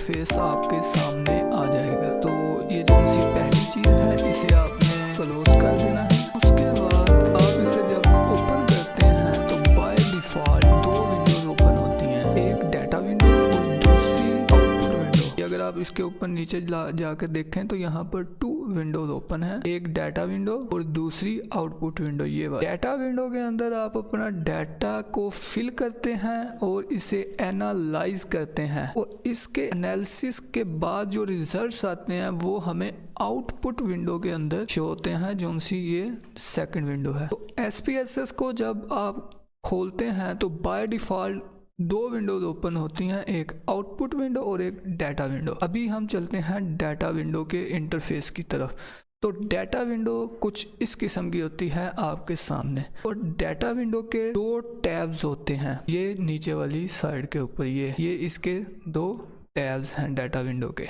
Interface आपके सामने आ जाएगा। तो ये जो सी पहली चीज़ है इसे आपने क्लोज कर देना है। उसके बाद आप इसे जब ओपन करते हैं तो बाय डिफ़ॉल्ट दो विंडोज ओपन होती हैं, एक डाटा विंडो और दूसरी आउटपुट विंडो। अगर आप इसके ऊपर नीचे जाकर देखें तो यहाँ पर 2 विंडोज ओपन है, एक डाटा विंडो और दूसरी आउटपुट विंडो। ये डाटा विंडो के अंदर आप अपना डाटा को फिल करते हैं और इसे एनालाइज करते हैं और इसके एनालिसिस के बाद जो रिजल्ट्स आते हैं वो हमें आउटपुट विंडो के अंदर शो होते हैं, जो सी ये सेकंड विंडो है। तो SPSS को जब आप खोलते हैं तो बाय डिफ़ॉल्ट 2 विंडोज ओपन होती हैं, एक आउटपुट विंडो और एक डाटा विंडो। अभी हम चलते हैं डाटा विंडो के इंटरफेस की तरफ। तो डाटा विंडो कुछ इस किस्म की होती है आपके सामने और डाटा विंडो के 2 टैब्स होते हैं, ये नीचे वाली साइड के ऊपर ये इसके 2 टैब्स हैं डाटा विंडो के।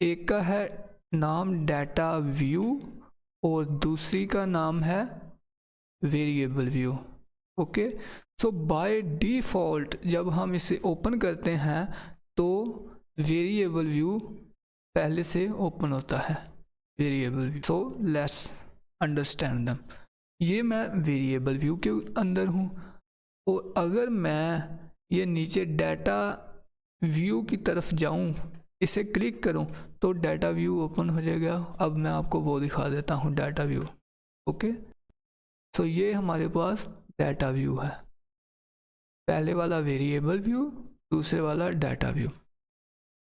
एक का है नाम डाटा व्यू और दूसरी का नाम है variable view. Okay, so by default जब हम इसे ओपन करते हैं तो वेरिएबल व्यू पहले से ओपन होता है, variable view. So let's understand them. ये मैं वेरिएबल व्यू के अंदर हूँ और अगर मैं ये नीचे डाटा व्यू की तरफ जाऊँ, इसे क्लिक करूँ तो डाटा व्यू ओपन हो जाएगा। अब मैं आपको वो दिखा देता हूँ डाटा व्यू। ओके, सो ये हमारे पास डाटा व्यू है, पहले वाला वेरिएबल व्यू, दूसरे वाला डाटा व्यू।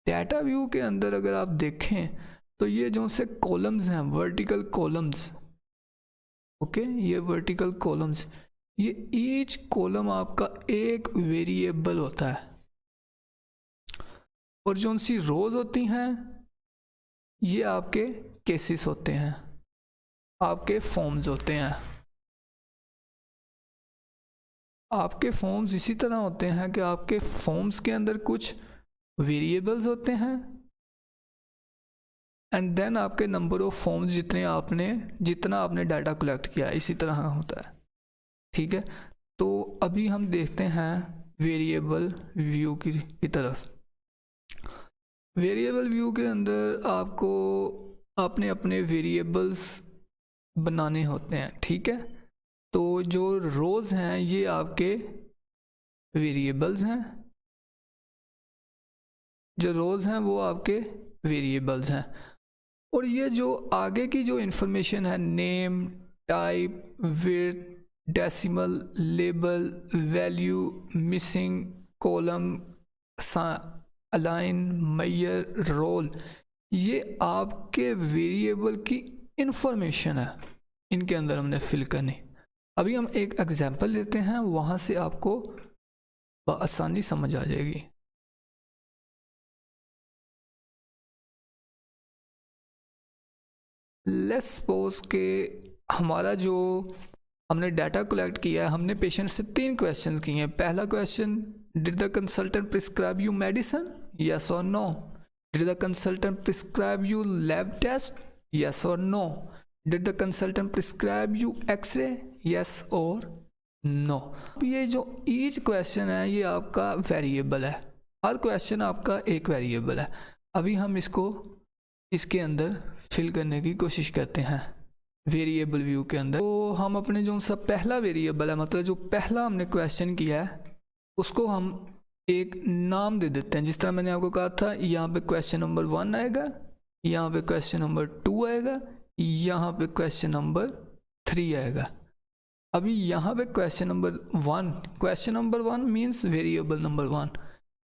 डाटा व्यू के अंदर अगर आप देखें तो ये जो से कॉलम्स हैं, वर्टिकल कॉलम्स, ओके, ये वर्टिकल कॉलम्स, ये ईच कॉलम आपका एक वेरिएबल होता है और जो सी रोज होती हैं ये आपके केसेस होते हैं, आपके फॉर्म्स होते हैं। आपके फॉर्म्स इसी तरह होते हैं कि आपके फॉर्म्स के अंदर कुछ वेरिएबल्स होते हैं एंड देन आपके नंबर ऑफ फॉर्म्स जितना आपने डाटा कलेक्ट किया इसी तरह होता है। ठीक है, तो अभी हम देखते हैं वेरिएबल व्यू की तरफ। वेरिएबल व्यू के अंदर आपको अपने वेरिएबल्स बनाने होते हैं। ठीक है, तो जो रोज़ हैं ये आपके वेरिएबल्स हैं, जो रोज़ हैं वो आपके वेरिएबल्स हैं और ये जो आगे की जो इन्फॉर्मेशन है, name, type, width, decimal, label, value, missing, column, align, measure, role, ये आपके वेरिएबल की इन्फॉर्मेशन है, इनके अंदर हमने फिल करनी। अभी हम एक एग्जांपल लेते हैं, वहाँ से आपको आसानी समझ आ जाएगी। लेट्स सपोज के हमारा जो हमने डाटा कलेक्ट किया है, हमने पेशेंट से 3 क्वेश्चन किए हैं। पहला question, did the consultant prescribe you medicine, yes और no. Did the consultant prescribe you lab test, yes और no. Did the consultant prescribe you x-ray, yes और नो। ये जो ईच क्वेश्चन है ये आपका वेरिएबल है, हर क्वेश्चन आपका एक वेरिएबल है। अभी हम इसको इसके अंदर फिल करने की कोशिश करते हैं वेरिएबल व्यू के अंदर। तो हम अपने जो सा पहला वेरिएबल है, मतलब जो पहला हमने क्वेश्चन किया है, उसको हम एक नाम दे देते हैं। जिस तरह मैंने आपको कहा था, यहाँ पे क्वेश्चन नंबर 1 आएगा, यहाँ पे क्वेश्चन नंबर 2 आएगा, यहाँ पे क्वेश्चन नंबर 3 आएगा। अभी यहाँ पे question number 1 means variable number 1,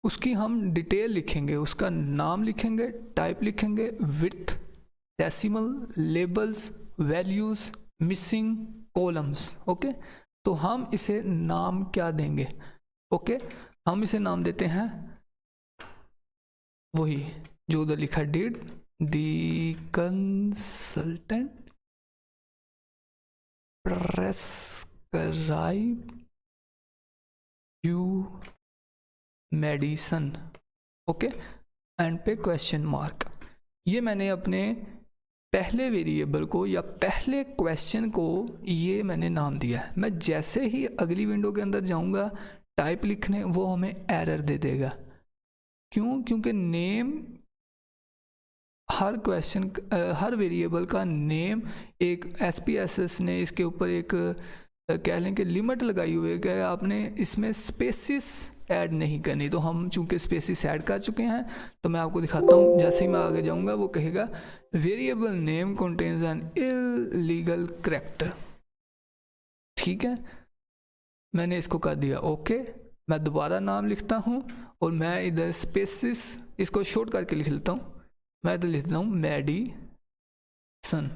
उसकी हम डिटेल लिखेंगे, उसका नाम लिखेंगे, टाइप लिखेंगे, width, decimal, labels, values, missing, columns. Okay, तो हम इसे नाम क्या देंगे? ओके, हम इसे नाम देते हैं वही जो उधर लिखा, did the consultant prescribe you medicine. Okay, end पे क्वेश्चन मार्क। ये मैंने अपने पहले वेरिएबल को या पहले क्वेश्चन को ये मैंने नाम दिया है। मैं जैसे ही अगली विंडो के अंदर जाऊंगा टाइप लिखने, वो हमें एरर दे देगा क्यों? क्योंकि नेम हर क्वेश्चन हर वेरिएबल का नेम एक SPSS ने इसके ऊपर एक कह लें कि लिमिट लगाई हुई है कि आपने इसमें स्पेसिस ऐड नहीं करनी। तो हम चूंकि स्पेसिस ऐड कर चुके हैं तो मैं आपको दिखाता हूँ। जैसे ही मैं आगे जाऊँगा वो कहेगा variable name contains an illegal character. ठीक है, मैंने इसको कर दिया ओके। मैं दोबारा नाम लिखता हूँ और मैं इधर स्पेसिस इसको शॉर्ट करके लिख लेता हूँ। मैं इधर लिखता हूँ medicine.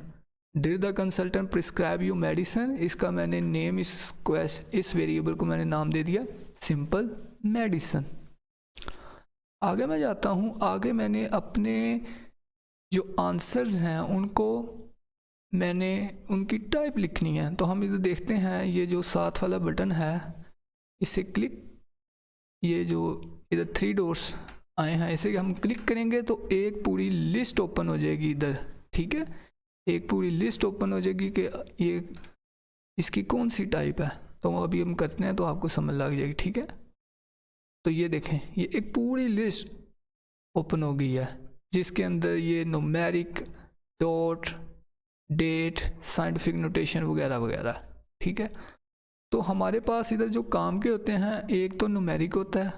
Did the consultant prescribe you medicine. इसका मैंने नेम इस वेरिएबल को मैंने नाम दे दिया सिंपल मेडिसन। आगे मैं जाता हूँ। आगे मैंने अपने जो आंसर्स हैं उनको मैंने उनकी टाइप लिखनी है। तो हम इधर देखते हैं ये जो साथ वाला बटन है इसे क्लिक, ये जो इधर 3 डॉट्स आए हैं इसे हम क्लिक करेंगे तो एक पूरी लिस्ट ओपन हो जाएगी इधर। ठीक है, एक पूरी लिस्ट ओपन हो जाएगी कि ये इसकी कौन सी टाइप है। तो अभी हम करते हैं तो आपको समझ लग जाएगी। ठीक है, तो ये देखें ये एक पूरी लिस्ट ओपन हो गई है जिसके अंदर ये numeric, dot, date, scientific notation वगैरह वगैरह। ठीक है, तो हमारे पास इधर जो काम के होते हैं एक तो न्यूमेरिक होता है,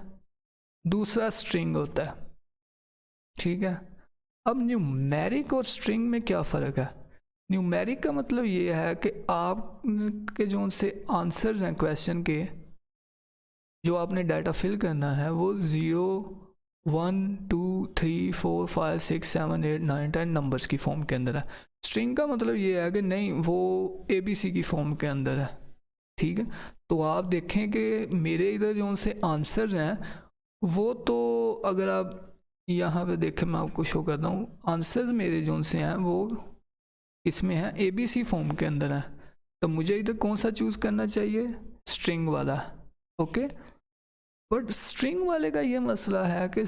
दूसरा स्ट्रिंग होता है। ठीक है, अब न्यूमेरिक और स्ट्रिंग में क्या फ़र्क है? न्यूमेरिक का मतलब ये है कि आपके जो उनसे आंसर्स हैं क्वेश्चन के, जो आपने डाटा फिल करना है वो 0, 1, 2, 3, 4, 5, 6, 7, 8, 9, 10 नंबर्स की फॉर्म के अंदर है। स्ट्रिंग का मतलब ये है कि नहीं वो ABC की फॉर्म के अंदर है। ठीक है, तो आप देखें कि मेरे इधर जो उनसे आंसर्स हैं वो तो अगर आप यहाँ पे देखें मैं आपको शो करता हूँ, आंसर्स मेरे जो उनसे हैं वो इसमें है ABC फॉर्म के अंदर है। तो मुझे इधर कौन सा चूज़ करना चाहिए? स्ट्रिंग वाला। ओके, बट स्ट्रिंग वाले का ये मसला है कि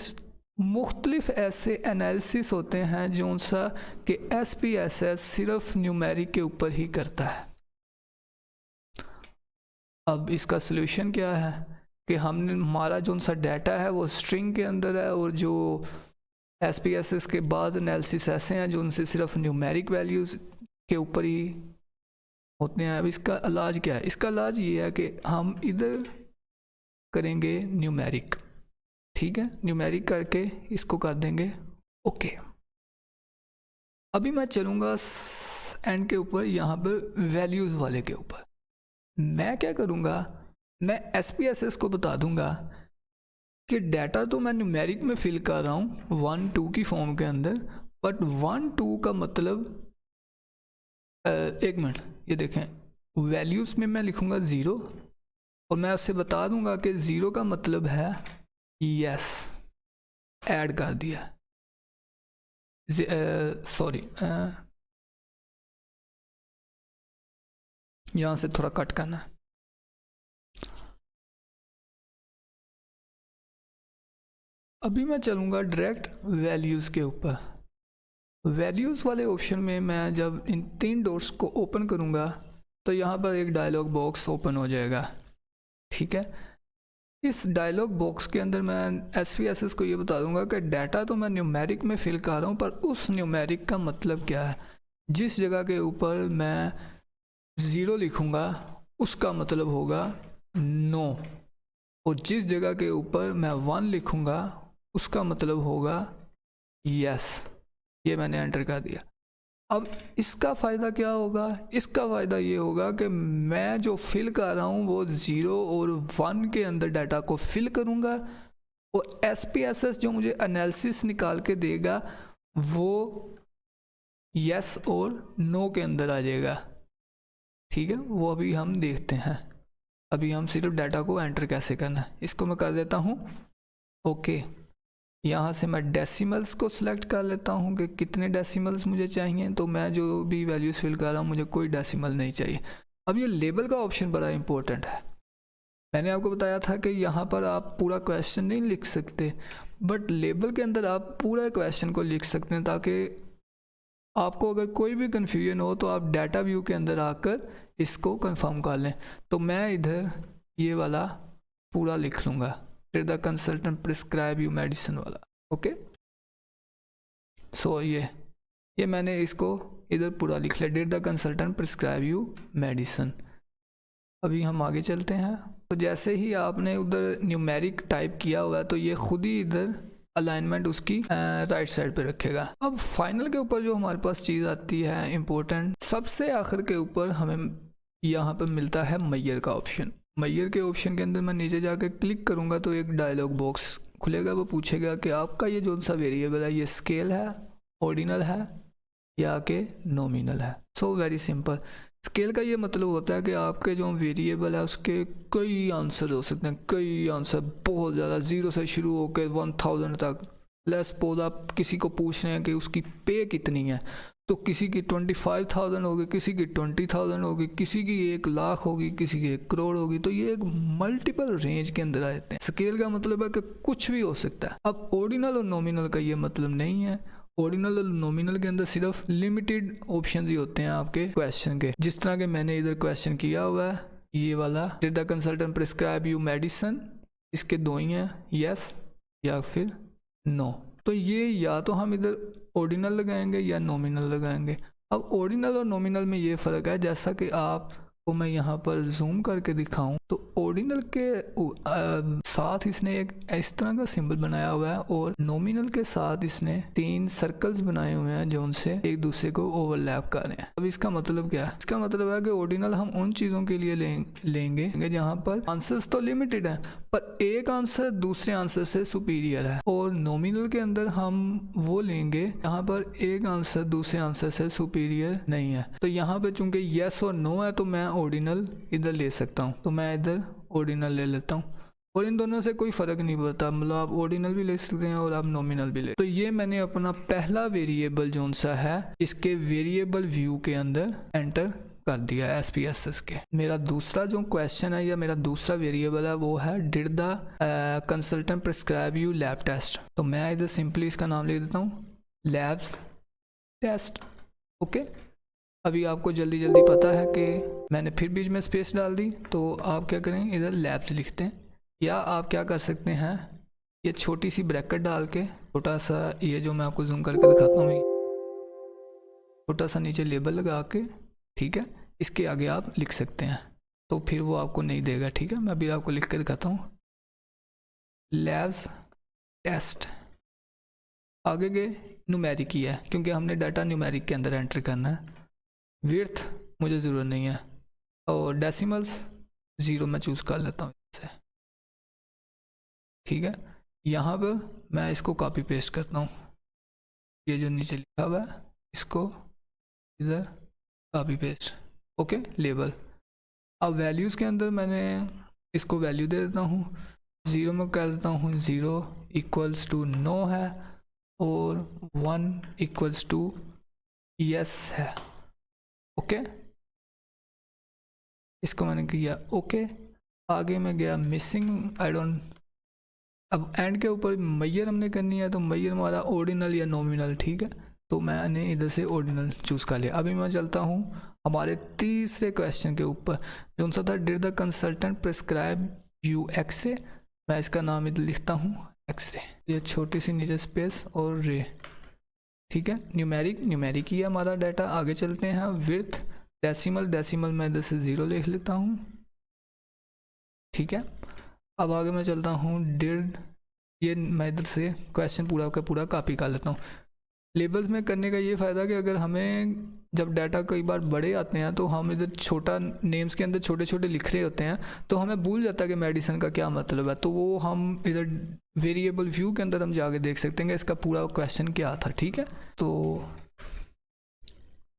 मुख्तलिफ ऐसे एनालिसिस होते हैं जो सा कि SPSS सिर्फ न्यूमेरिक के ऊपर ही करता है। अब इसका सलूशन क्या है कि हमने हमारा जो सा डाटा है वो स्ट्रिंग के अंदर है और जो SPSS के बाद एनालिसिस ऐसे हैं जो उनसे सिर्फ न्यूमेरिक वैल्यूज़ के ऊपर ही होते हैं। अब इसका इलाज क्या है? इसका इलाज ये है कि हम इधर करेंगे न्यूमेरिक। ठीक है, न्यूमेरिक करके इसको कर देंगे ओके। अभी मैं चलूँगा एंड के ऊपर, यहाँ पर वैल्यूज़ वाले के ऊपर। मैं क्या करूँगा, मैं SPSS को बता दूँगा कि डाटा तो मैं न्यूमेरिक में फिल कर रहा हूँ 1, 2 की फॉर्म के अंदर, बट 1, 2 का मतलब एक मिनट, ये देखें वैल्यूज़ में मैं लिखूँगा 0 और मैं उससे बता दूँगा कि 0 का मतलब है यस, ऐड कर दिया। सॉरी, यहाँ से थोड़ा कट करना। अभी मैं चलूँगा डायरेक्ट वैल्यूज़ के ऊपर। वैल्यूज़ वाले ऑप्शन में मैं जब इन 3 डॉट्स को ओपन करूँगा तो यहाँ पर एक डायलॉग बॉक्स ओपन हो जाएगा। ठीक है, इस डायलॉग बॉक्स के अंदर मैं SPSS को ये बता दूंगा कि डाटा तो मैं न्यूमेरिक में फिल कर रहा हूँ, पर उस न्यूमेरिक का मतलब क्या है। जिस जगह के ऊपर मैं 0 लिखूँगा उसका मतलब होगा नो, और जिस जगह के ऊपर मैं 1 लिखूँगा उसका मतलब होगा यस। ये मैंने एंटर कर दिया। अब इसका फ़ायदा क्या होगा? इसका फ़ायदा ये होगा कि मैं जो फिल कर रहा हूँ वो 0 और 1 के अंदर डाटा को फिल करूँगा और SPSS जो मुझे एनालिसिस निकाल के देगा वो यस और नो के अंदर आ जाएगा। ठीक है, वो अभी हम देखते हैं। अभी हम सिर्फ डाटा को एंटर कैसे करना है इसको मैं कर देता हूँ ओके। यहाँ से मैं डेसिमल्स को सिलेक्ट कर लेता हूँ कि कितने डेसिमल्स मुझे चाहिए। तो मैं जो भी वैल्यूज़ फिल कर रहा हूँ मुझे कोई डेसिमल नहीं चाहिए। अब ये लेबल का ऑप्शन बड़ा इंपॉर्टेंट है। मैंने आपको बताया था कि यहाँ पर आप पूरा क्वेश्चन नहीं लिख सकते, बट लेबल के अंदर आप पूरा क्वेश्चन को लिख सकते हैं ताकि आपको अगर कोई भी कन्फ्यूजन हो तो आप डाटा व्यू के अंदर आकर इसको कंफर्म कर लें। तो मैं इधर ये वाला पूरा लिख लूँगा did the consultant prescribe you medicine वाला। ओके, सो ये मैंने इसको इधर पूरा लिख लिया, did the consultant prescribe you medicine. अभी हम आगे चलते हैं। तो जैसे ही आपने उधर न्यूमेरिक टाइप किया हुआ है तो ये खुद ही इधर अलाइनमेंट उसकी राइट साइड पे रखेगा। अब फाइनल के ऊपर जो हमारे पास चीज़ आती है इम्पोर्टेंट, सबसे आखिर के ऊपर हमें यहाँ पे मिलता है मैयर का ऑप्शन। मैयर के ऑप्शन के अंदर मैं नीचे जाके क्लिक करूँगा तो एक डायलॉग बॉक्स खुलेगा। वो पूछेगा कि आपका ये जो सा वेरिएबल है ये स्केल है, ऑर्डिनल है या कि नॉमिनल है। So very simple. स्केल का ये मतलब होता है कि आपके जो वेरिएबल है उसके कई आंसर हो सकते हैं, कई आंसर, बहुत ज़्यादा, 0 से शुरू होकर 1000 तक। लेट्स सपोज आप किसी को पूछ रहे हैं कि उसकी पे कितनी है, तो किसी की 25,000 होगी, किसी की 20,000 होगी, किसी की 1 लाख होगी, किसी की 1 करोड़ होगी। तो ये एक मल्टीपल रेंज के अंदर आ जाते हैं। स्केल का मतलब है कि कुछ भी हो सकता है। अब ऑर्डिनल और नॉमिनल का ये मतलब नहीं है। ऑर्डिनल और नॉमिनल के अंदर सिर्फ लिमिटेड ऑप्शन ही होते हैं आपके क्वेश्चन के। जिस तरह के मैंने इधर क्वेश्चन किया हुआ है ये वाला, did the consultant prescribe you medicine, इसके 2 ही हैं, यस या फिर नो। तो ये या तो हम इधर ऑर्डिनल लगाएंगे या नॉमिनल लगाएंगे। अब ऑर्डिनल और नॉमिनल में ये फ़र्क है, जैसा कि आपको मैं यहाँ पर जूम करके दिखाऊं तो ऑर्डिनल के साथ इसने एक इस तरह का सिंबल बनाया हुआ है और नॉमिनल के साथ इसने 3 सर्कल्स बनाए हुए हैं जो उनसे एक दूसरे को ओवरलैप कर रहे हैं। अब इसका मतलब क्या है? इसका मतलब है कि ऑर्डिनल हम उन चीज़ों के लिए लेंगे जहाँ पर आंसर्स तो लिमिटेड हैं पर एक आंसर दूसरे आंसर से सुपीरियर है, और नॉमिनल के अंदर हम वो लेंगे यहाँ पर एक आंसर दूसरे आंसर से सुपीरियर नहीं है। तो यहाँ पे चूंकि यस और नो है तो मैं ऑर्डिनल इधर ले सकता हूँ, तो मैं इधर ऑर्डिनल ले लेता हूँ और इन दोनों से कोई फ़र्क नहीं पड़ता। मतलब आप ऑर्डिनल भी ले सकते हैं और आप नॉमिनल भी ले। तो ये मैंने अपना पहला वेरिएबल जो सा है इसके वेरिएबल व्यू के अंदर एंटर कर दिया SPSS के। मेरा दूसरा जो क्वेश्चन है या मेरा दूसरा वेरिएबल है वो है did the consultant prescribe you lab test. तो मैं इधर सिंपली इसका नाम लिख देता हूँ लैब्स टेस्ट। ओके, अभी आपको जल्दी जल्दी पता है कि मैंने फिर बीच में स्पेस डाल दी, तो आप क्या करें इधर लैब्स लिखते हैं, या आप क्या कर सकते हैं ये छोटी सी ब्रैकेट डाल के छोटा सा, ये जो मैं आपको जूम करके दिखाता हूँ, छोटा सा नीचे लेबल लगा के, ठीक है, इसके आगे आप लिख सकते हैं तो फिर वो आपको नहीं देगा। ठीक है, मैं अभी आपको लिख के दिखाता हूँ लैब्स टेस्ट। आगे के न्यूमेरिक ही है क्योंकि हमने डाटा न्यूमेरिक के अंदर एंटर करना है। विड्थ मुझे ज़रूरत नहीं है और डेसिमल्स 0 मैं चूज़ कर लेता हूँ इससे। ठीक है, यहाँ पर मैं इसको कॉपी पेस्ट करता हूँ, ये जो नीचे लिखा हुआ है इसको इधर कॉपी पेस्ट। Okay, label. अब वैल्यूज़ के अंदर मैंने इसको वैल्यू दे देता हूँ 0 में कह देता हूँ 0 इक्वल्स टू नो है और 1 इक्वल्स टू यस है। ओके, इसको मैंने किया ओके। आगे मैं गया मिसिंग आई डोंट। अब एंड के ऊपर मैयर हमने करनी है तो मैयर हमारा ऑर्डिनल या नॉमिनल। ठीक है, तो मैंने इधर से ऑर्डिनल चूज़ कर लिया। अभी मैं चलता हूँ हमारे तीसरे क्वेश्चन के ऊपर जो सा था did the consultant prescribe you x ray. मैं इसका नाम इधर लिखता हूँ एक्सरे, ये छोटी सी नीचे स्पेस और रे। ठीक है, न्यूमेरिक ही है हमारा डाटा। आगे चलते हैं विड्थ डेसिमल मैं इधर से 0 लिख लेता हूँ। ठीक है, अब आगे मैं चलता हूँ डिड, ये मैं इधर से क्वेश्चन पूरा का पूरा कॉपी कर लेता हूँ। लेबल्स में करने का ये फ़ायदा कि अगर हमें जब डाटा कई बार बड़े आते हैं तो हम इधर छोटा नेम्स के अंदर छोटे छोटे लिख रहे होते हैं तो हमें भूल जाता है कि मेडिसिन का क्या मतलब है, तो वो हम इधर वेरिएबल व्यू के अंदर हम जाके देख सकते हैं कि इसका पूरा क्वेश्चन क्या था। ठीक है, तो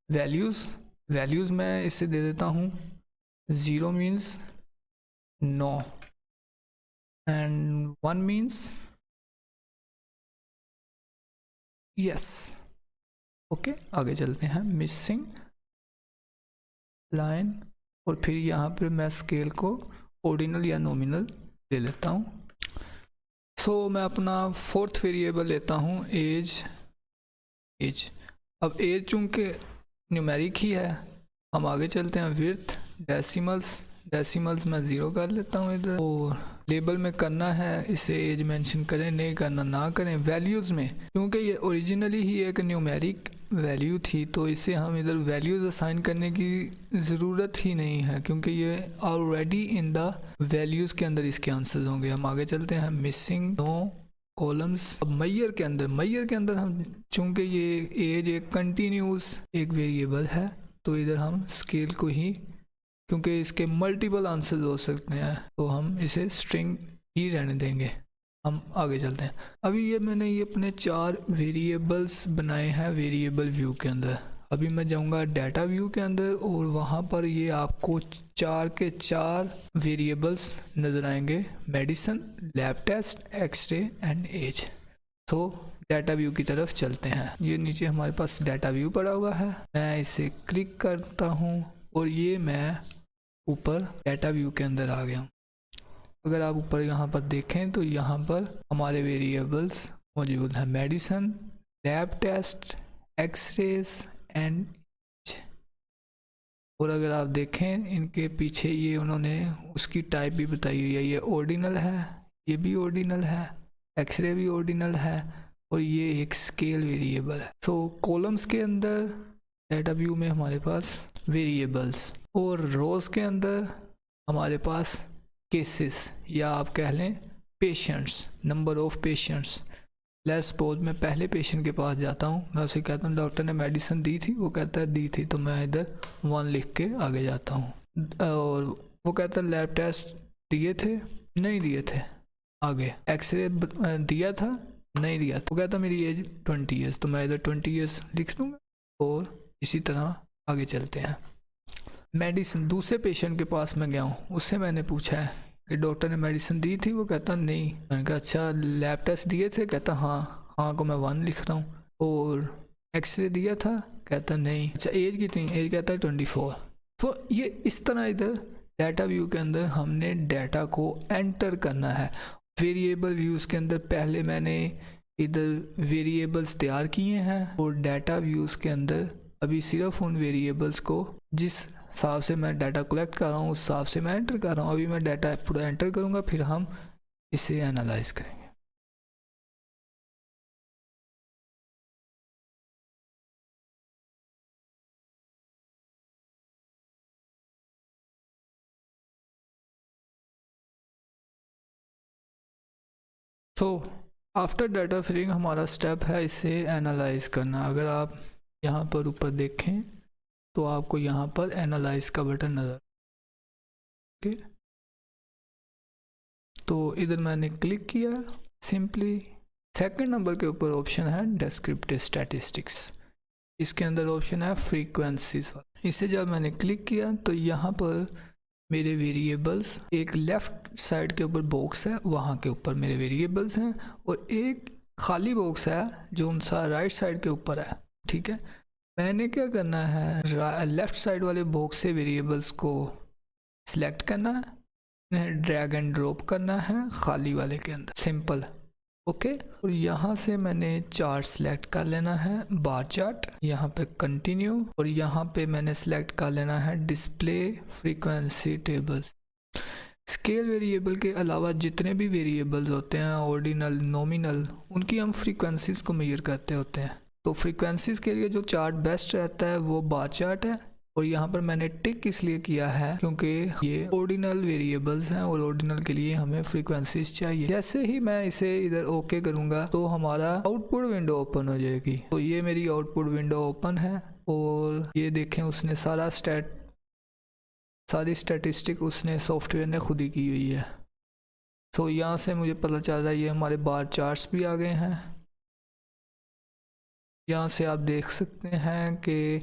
वैल्यूज़ मैं इससे दे देता हूँ 0 means no and 1 means yes. Okay, आगे चलते हैं मिसिंग लाइन और फिर यहाँ पर मैं स्केल को ऑर्डिनल या नॉमिनल ले लेता हूँ। सो मैं अपना 4th वेरिएबल लेता हूँ एज। अब एज चूँकि न्यूमेरिक ही है, हम आगे चलते हैं विड्थ डेसिमल्स मैं 0 कर लेता हूँ इधर, और लेबल में करना है इसे एज मेंशन करें, नहीं करना ना करें। वैल्यूज़ में क्योंकि ये ओरिजिनली ही एक न्यूमेरिक वैल्यू थी तो इसे हम इधर वैल्यूज़ असाइन करने की ज़रूरत ही नहीं है क्योंकि ये ऑलरेडी इन द वैल्यूज़ के अंदर इसके आंसर्स होंगे। हम आगे चलते हैं। Missing no columns. अब मैयर के अंदर हम चूँकि ये एज एक कंटिन्यूस एक वेरिएबल है तो इधर हम स्केल को ही, क्योंकि इसके मल्टीपल आंसर्स हो सकते हैं तो हम इसे स्ट्रिंग ही रहने देंगे। हम आगे चलते हैं। अभी ये मैंने ये अपने 4 वेरिएबल्स बनाए हैं वेरिएबल व्यू के अंदर। अभी मैं जाऊंगा डाटा व्यू के अंदर और वहाँ पर ये आपको 4 के 4 वेरिएबल्स नज़र आएंगे, medicine, lab test, x ray and age. तो डाटा व्यू की तरफ चलते हैं। ये नीचे हमारे पास डाटा व्यू पड़ा हुआ है, मैं इसे क्लिक करता हूँ और ये मैं ऊपर डाटा व्यू के अंदर आ गया हूँ। अगर आप ऊपर यहाँ पर देखें तो यहाँ पर हमारे वेरिएबल्स मौजूद हैं, medicine, lab test, x rays and. और अगर आप देखें इनके पीछे ये उन्होंने उसकी टाइप भी बताई हुई है, ये ऑर्डिनल है, ये भी ऑर्डिनल है, एक्सरे भी ऑर्डिनल है और ये एक स्केल वेरिएबल है। सो कॉलम्स के अंदर डाटा व्यू में हमारे पास वेरिएबल्स और रोज के अंदर हमारे पास केसेस या आप कह लें patients, number of patients. Let's suppose मैं पहले पेशेंट के पास जाता हूँ, मैं उसे कहता हूँ डॉक्टर ने मेडिसिन दी थी, वो कहता है दी थी, तो मैं इधर 1 लिख के आगे जाता हूँ। और वो कहता है लैब टेस्ट दिए थे, नहीं दिए थे, आगे एक्सरे दिया था, नहीं दिया था। वो कहता मेरी एज 20 ईयर्स, तो मैं इधर 20 ईयर्स लिख दूँगा और इसी तरह आगे चलते हैं। मेडिसिन, दूसरे पेशेंट के पास मैं गया हूँ, उससे मैंने पूछा है कि डॉक्टर ने मेडिसिन दी थी, वो कहता नहीं। मैंने कहा अच्छा लैब टेस्ट दिए थे, कहता हाँ, हाँ को मैं 1 लिख रहा हूँ। और एक्सरे दिया था, कहता नहीं। अच्छा एज कितनी, एज कहता है 24। तो ये इस तरह इधर डाटा व्यू के अंदर हमने डाटा को एंटर करना है। वेरिएबल व्यूज़ के अंदर पहले मैंने इधर वेरिएबल्स तैयार किए हैं और डाटा व्यूज़ के अंदर अभी सिर्फ उन वेरिएबल्स को जिस हिसाब से मैं डाटा कलेक्ट कर रहा हूँ उस हिसाब से मैं एंटर कर रहा हूँ। अभी मैं डाटा पूरा एंटर करूँगा, फिर हम इसे एनालाइज करेंगे। तो आफ्टर डाटा फिलिंग हमारा स्टेप है इसे एनालाइज करना। अगर आप यहाँ पर ऊपर देखें तो आपको यहाँ पर एनालाइज का बटन नज़र, ओके। तो इधर मैंने क्लिक किया, सिंपली सेकंड नंबर के ऊपर ऑप्शन है डिस्क्रिप्टिव स्टैटिस्टिक्स, इसके अंदर ऑप्शन है फ्रीक्वेंसीज। इसे जब मैंने क्लिक किया तो यहाँ पर मेरे वेरिएबल्स एक लेफ़्ट साइड के ऊपर बॉक्स है, वहाँ के ऊपर मेरे वेरिएबल्स हैं और एक खाली बॉक्स है जो उनसा राइट साइड के ऊपर है, ठीक है। मैंने क्या करना है, लेफ़्ट साइड वाले बॉक्स से वेरिएबल्स को सिलेक्ट करना है, इन्हें ड्रैग एंड ड्रॉप करना है खाली वाले के अंदर, सिंपल, ओके। और यहाँ से मैंने चार्ट सेलेक्ट कर लेना है, बार चार्ट, यहाँ पे कंटिन्यू, और यहाँ पे मैंने सेलेक्ट कर लेना है display frequency tables. Scale variable के अलावा जितने भी वेरिएबल्स होते हैं ऑर्डिनल, नॉमिनल, उनकी हम फ्रीक्वेंसीज को मेजर करते होते हैं। तो फ्रीक्वेंसीज के लिए जो चार्ट बेस्ट रहता है वो बार चार्ट है। और यहाँ पर मैंने टिक इसलिए किया है क्योंकि ये ऑर्डिनल वेरिएबल्स हैं और ऑर्डिनल के लिए हमें फ्रीक्वेंसीज चाहिए। जैसे ही मैं इसे इधर ओके करूँगा तो हमारा आउटपुट विंडो ओपन हो जाएगी। तो ये मेरी आउटपुट विंडो ओपन है और ये देखें उसने सारी स्टैटिस्टिक उसने सॉफ्टवेयर ने खुद ही की हुई है। तो यहाँ से मुझे पता चल रहा है ये हमारे बार चार्ट्स भी आ गए हैं। यहाँ से आप देख सकते हैं कि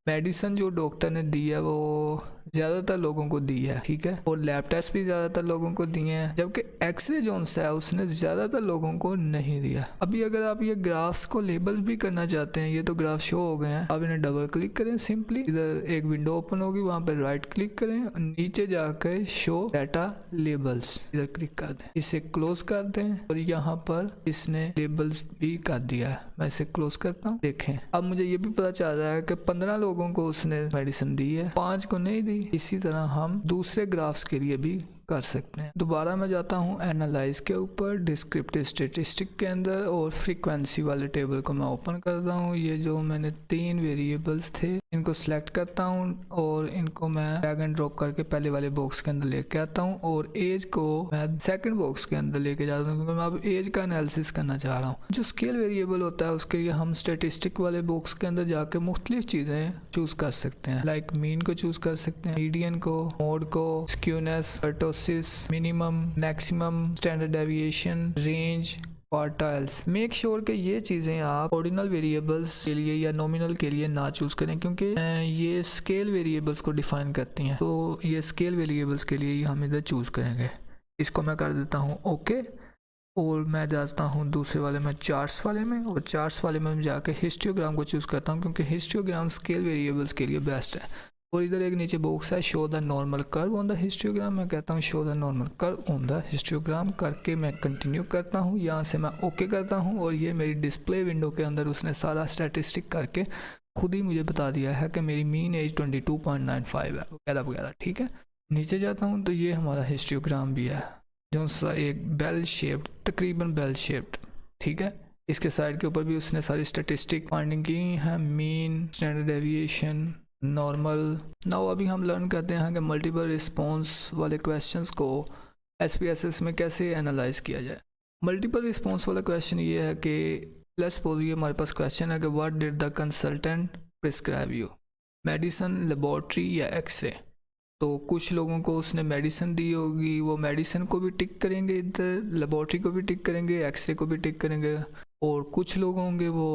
मेडिसिन जो डॉक्टर ने दी है वो ज़्यादातर लोगों को दी है, ठीक है, और लैब टेस्ट भी ज़्यादातर लोगों को दिए हैं, जबकि एक्सरे जोन्स है उसने ज़्यादातर लोगों को नहीं दिया। अभी अगर आप ये ग्राफ्स को लेबल भी करना चाहते हैं, ये तो ग्राफ शो हो गए हैं, आप इन्हें डबल क्लिक करें, सिंपली इधर एक विंडो ओपन होगी, वहाँ पर राइट क्लिक करें और नीचे जाकर शो डाटा लेबल्स इधर क्लिक कर दें, इसे क्लोज कर दें और यहाँ पर इसने लेबल्स भी कर दिया है। मैं इसे क्लोज करता हूँ। देखें अब मुझे ये भी पता चल रहा है कि 15 लोगों को उसने मेडिसिन दी है, 5 को नहीं दी। इसी तरह हम दूसरे ग्राफ्स के लिए भी कर सकते हैं। दोबारा मैं जाता हूँ एनालाइज के ऊपर, डिस्क्रिप्टिव स्टैटिस्टिक के अंदर, और फ्रीक्वेंसी वाले टेबल को मैं ओपन करता हूँ। ये जो मैंने 3 वेरिएबल्स थे इनको सिलेक्ट करता हूँ और इनको मैं ड्रैग एंड ड्रॉप करके पहले वाले बॉक्स के अंदर लेके आता हूँ, और एज को मैं सेकंड बॉक्स के अंदर लेके जाता हूँ क्योंकि मैं अब एज का एनालिसिस करना चाह रहा हूँ। जो स्केल वेरिएबल होता है उसके लिए हम स्टैटिस्टिक वाले बॉक्स के अंदर जाके मुख्तलिफ चीज़ें चूज कर सकते हैं, लाइक मीन को चूज कर सकते हैं, मीडियन को, मोड को, skewness, kurtosis, minimum, maximum, standard deviation, range, quartiles. Make sure कि ये चीज़ें आप ऑर्डिनल वेरिएबल्स के लिए या नॉमिनल के लिए ना चूज़ करें क्योंकि ये स्केल वेरिएबल्स को डिफाइन करती हैं, तो ये स्केल वेरिएबल्स के लिए ही हम इधर चूज़ करेंगे। इसको मैं कर देता हूँ ओके, और मैं जाता हूँ दूसरे वाले में चार्ट्स वाले में, और चार्ट्स वाले में जाके हिस्टोग्राम को चूज़ करता हूँ क्योंकि हिस्टोग्राम स्केल वेरिएबल्स के लिए बेस्ट है। और इधर एक नीचे बॉक्स है show the normal curve on the histogram, मैं कहता हूँ show the normal curve on the histogram करके मैं कंटिन्यू करता हूँ। यहाँ से मैं ओके करता हूँ और ये मेरी डिस्प्ले विंडो के अंदर उसने सारा स्टैटिस्टिक करके खुद ही मुझे बता दिया है कि मेरी मीन एज 22.95 है वगैरह वगैरह। ठीक है, नीचे जाता हूँ तो ये हमारा हिस्टोग्राम भी है जो सा एक बेल शेप्ड, तकरीबन बेल शेप्ड। ठीक है, इसके साइड के ऊपर भी उसने सारी स्टैटिस्टिक फाइंडिंग की है, mean, standard deviation, normal. Now अभी हम लर्न करते हैं कि मल्टीपल रिस्पॉन्स वाले क्वेश्चंस को SPSS में कैसे एनालाइज किया जाए। मल्टीपल रिस्पॉन्स वाला क्वेश्चन ये है कि लेट्स सपोज ये हमारे पास क्वेश्चन है कि what did the consultant prescribe you, medicine, laboratory या एक्सरे। तो कुछ लोगों को उसने मेडिसिन दी होगी, वो मेडिसिन को भी टिक करेंगे, इधर लेबोरेटरी को भी टिक करेंगे, एक्सरे को भी टिक करेंगे। और कुछ लोग होंगे वो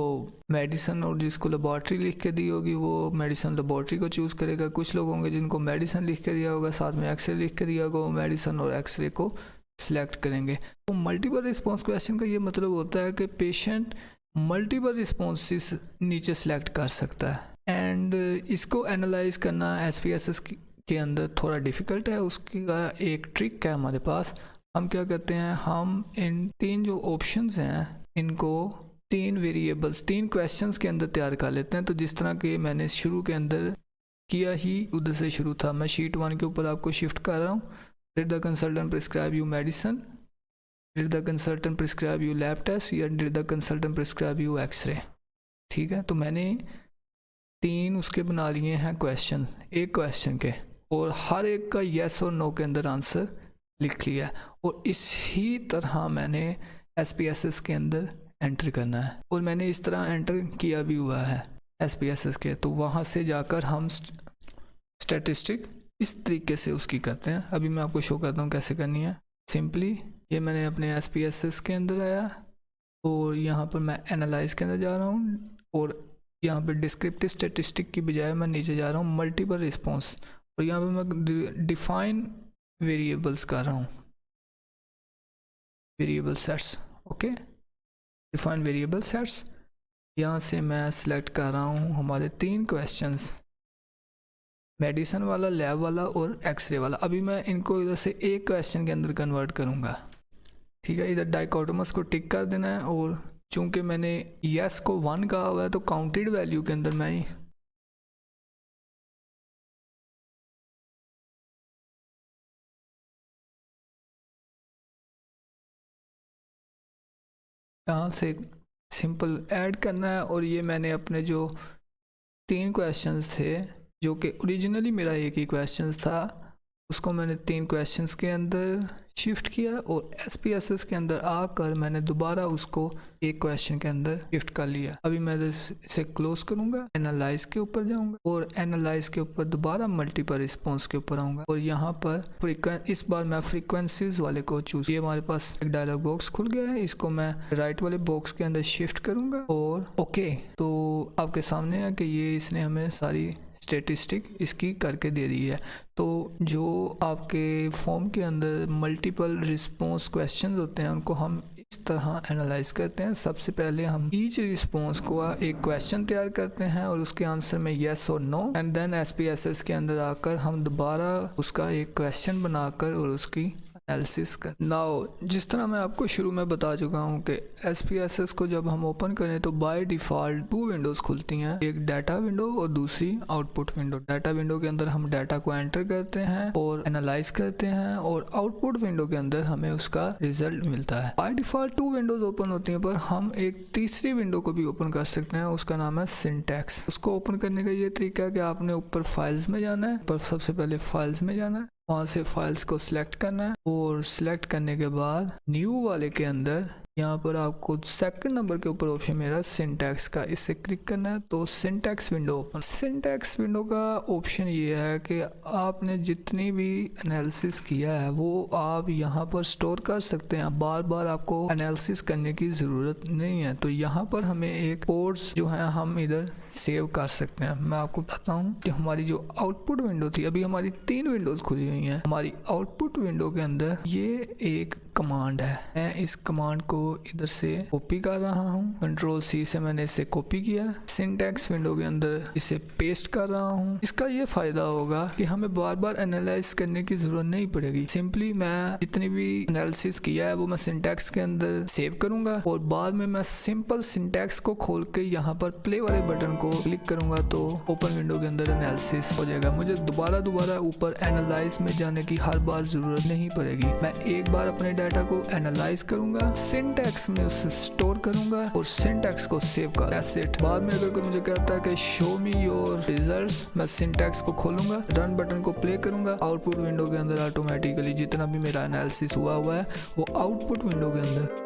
मेडिसिन और जिसको लेबोरेटरी लिख के दी होगी वो मेडिसिन लेबोरेटरी को चूज़ करेगा। कुछ लोग होंगे जिनको मेडिसिन लिख के दिया होगा, साथ में एक्सरे लिख के दिया होगा, वो मेडिसिन और एक्सरे को सिलेक्ट करेंगे। तो मल्टीपल रिस्पॉन्स क्वेश्चन का ये मतलब होता है कि पेशेंट मल्टीपल रिस्पॉन्सेस नीचे सेलेक्ट कर सकता है, एंड इसको एनालाइज करना SPSS के अंदर थोड़ा डिफ़िकल्ट है। उसका एक ट्रिक है हमारे पास। हम क्या करते हैं, हम इन 3 जो ऑप्शंस हैं इनको 3 वेरिएबल्स 3 क्वेश्चंस के अंदर तैयार कर लेते हैं। तो जिस तरह के मैंने शुरू के अंदर किया ही उधर से शुरू था। मैं शीट 1 के ऊपर आपको शिफ्ट कर रहा हूँ। Did the consultant prescribe you medicine, did the consultant prescribe you lab test, या did the consultant prescribe you x-ray. ठीक है, तो मैंने 3 उसके बना लिए हैं क्वेश्चन, एक क्वेश्चन के, और हर एक का येस और नो के अंदर आंसर लिख लिया। और इसी तरह मैंने SPSS के अंदर एंटर करना है, और मैंने इस तरह एंटर किया भी हुआ है SPSS के। तो वहाँ से जाकर हम स्टैटिस्टिक इस तरीके से उसकी करते हैं। अभी मैं आपको शो करता हूँ कैसे करनी है। सिंपली ये मैंने अपने SPSS के अंदर आया और यहाँ पर मैं एनालाइज के अंदर जा रहा हूँ, और यहाँ पर डिस्क्रिप्टिव स्टैटिस्टिक की बजाय मैं नीचे जा रहा हूँ मल्टीपल रिस्पॉन्स, और यहाँ पर मैं डिफाइन वेरिएबल्स कर रहा हूँ, variable sets. Okay, define variable sets. यहाँ से मैं सिलेक्ट कर रहा हूँ हमारे 3 क्वेश्चंस, मेडिसिन वाला, लैब वाला और एक्सरे वाला। अभी मैं इनको इधर से एक क्वेश्चन के अंदर कन्वर्ट करूँगा। ठीक है, इधर डाइकोटोमस को टिक कर देना है, और चूँकि मैंने यस को 1 कहा हुआ है तो काउंटेड वैल्यू के अंदर मैं ही यहाँ से सिंपल ऐड करना है। और ये मैंने अपने जो 3 क्वेश्चंस थे, जो कि ओरिजिनली मेरा एक ही क्वेश्चंस था, उसको मैंने 3 क्वेश्चंस के अंदर शिफ्ट किया, और SPSS के अंदर आकर मैंने दोबारा उसको एक क्वेश्चन के अंदर शिफ्ट कर लिया। अभी मैं इसे क्लोज करूँगा, एनालाइज के ऊपर जाऊँगा, और एनालाइज के ऊपर दोबारा मल्टीपल रिस्पॉन्स के ऊपर आऊँगा, और यहाँ पर इस बार मैं फ्रीक्वेंसीज वाले को चूज। ये हमारे पास एक डायलॉग बॉक्स खुल गया है, इसको मैं राइट वाले बॉक्स के अंदर शिफ्ट करूँगा, और ओके। तो आपके सामने है कि ये इसने हमें सारी स्टैटिस्टिक इसकी करके दे दी है। तो जो आपके फॉर्म के अंदर मल्टीपल रिस्पॉन्स क्वेश्चंस होते हैं उनको हम इस तरह एनालाइज करते हैं। सबसे पहले हम ईच रिस्पॉन्स को एक क्वेश्चन तैयार करते हैं और उसके आंसर में येस और नो, एंड देन SPSS के अंदर आकर हम दोबारा उसका एक क्वेश्चन बनाकर और उसकी एनालिसिस कर। नाउ जिस तरह मैं आपको शुरू में बता चुका हूँ कि SPSS को जब हम ओपन करें तो बाय डिफ़ॉल्ट 2 विंडोज़ खुलती हैं, एक डाटा विंडो और दूसरी आउटपुट विंडो। डाटा विंडो के अंदर हम डाटा को एंटर करते हैं और एनालाइज करते हैं, और आउटपुट विंडो के अंदर हमें उसका रिजल्ट मिलता है। बाय डिफ़ॉल्ट 2 विंडोज़ ओपन होती हैं, पर हम एक तीसरी विंडो को भी ओपन कर सकते हैं, उसका नाम है सिंटैक्स। उसको ओपन करने का ये तरीका है कि आपने ऊपर फाइल्स में जाना है, पर सबसे पहले फाइल्स में जाना है, वहाँ से फाइल्स को सिलेक्ट करना है, और सिलेक्ट करने के बाद न्यू वाले के अंदर यहाँ पर आपको सेकंड नंबर के ऊपर ऑप्शन मेरा सिंटैक्स का, इससे क्लिक करना है तो syntax window open. Syntax window का ऑप्शन ये है कि आपने जितनी भी एनालिसिस किया है वो आप यहाँ पर स्टोर कर सकते हैं, बार बार आपको एनालिसिस करने की ज़रूरत नहीं है। तो यहाँ पर हमें एक कोड्स जो है हम इधर सेव कर सकते हैं। मैं आपको बताता हूँ कि हमारी जो आउटपुट विंडो थी, अभी हमारी 3 विंडोज़ खुली हुई हैं। हमारी आउटपुट विंडो के अंदर ये एक कमांड है, मैं इस कमांड को इधर से कॉपी कर रहा हूँ, Ctrl+C से मैंने इसे कॉपी किया, सिंटैक्स विंडो के अंदर इसे पेस्ट कर रहा हूँ। इसका ये फायदा होगा कि हमें बार बार एनालाइज करने की जरूरत नहीं पड़ेगी। सिंपली मैं जितनी भी एनालिसिस किया है वो मैं सिंटैक्स के अंदर सेव करूंगा, और बाद में मैं सिंपल सिंटैक्स को खोल के यहाँ पर प्ले वाले बटन को क्लिक करूंगा तो ओपन विंडो के अंदर एनालिसिस हो जाएगा। मुझे दोबारा ऊपर एनालाइज में जाने की हर बार जरूरत नहीं पड़ेगी। मैं एक बार अपने डाटा को एनालाइज करूंगा, सिंटैक्स में उसे स्टोर करूंगा और सिंटैक्स को सेव कर। That's it. बाद में अगर कोई मुझे कहता है कि शो मी योर रिजल्ट्स, मैं सिंटैक्स को खोलूंगा, रन बटन को प्ले करूंगा, आउटपुट विंडो के अंदर ऑटोमेटिकली जितना भी मेरा एनालिसिस हुआ है वो आउटपुट विंडो के अंदर